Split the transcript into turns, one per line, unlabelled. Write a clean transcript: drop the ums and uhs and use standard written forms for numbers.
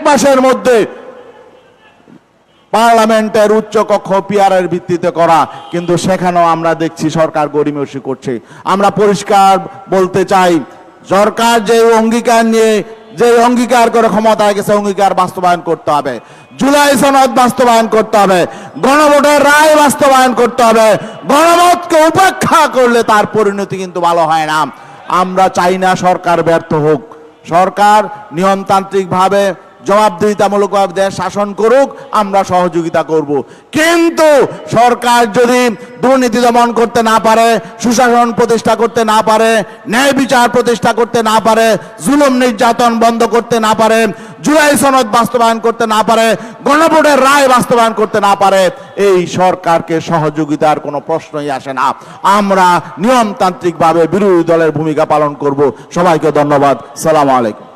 মাসের মধ্যে পার্লামেন্টের উচ্চকক্ষ পিআরের ভিত্তিতে করা, কিন্তু সেখানেও আমরা দেখছি সরকার গড়িমসি করছে। আমরা পরিষ্কার বলতে চাই, সরকার যে অঙ্গীকার নিয়ে যে অঙ্গীকার করে ক্ষমতায় গেছে অঙ্গীকার বাস্তবায়ন করতে হবে, জুলাই সনদ বাস্তবায়ন করতে হবে, গণভোটের রায় বাস্তবায়ন করতে হবে। গণমতকে উপেক্ষা করলে তার পরিণতি কিন্তু ভালো হয় না। আমরা চাই না সরকার ব্যর্থ হোক, সরকার নিয়মতান্ত্রিকভাবে জবাবদিহিতামূলকভাবে দেশ শাসন করুক, আমরা সহযোগিতা করব। কিন্তু সরকার যদি দুর্নীতি দমন করতে না পারে, সুশাসন প্রতিষ্ঠা করতে না পারে, ন্যায় বিচার প্রতিষ্ঠা করতে না পারে, জুলুম নির্যাতন বন্ধ করতে না পারে, জুলাই সনদ বাস্তবায়ন করতে না পারে, গণভোটের রায় বাস্তবায়ন করতে না পারে, এই সরকারকে সহযোগিতার কোনো প্রশ্নই আসে না। আমরা নিয়মতান্ত্রিকভাবে বিরোধী দলের ভূমিকা পালন করব। সবাইকে ধন্যবাদ। সালাম আলাইকুম।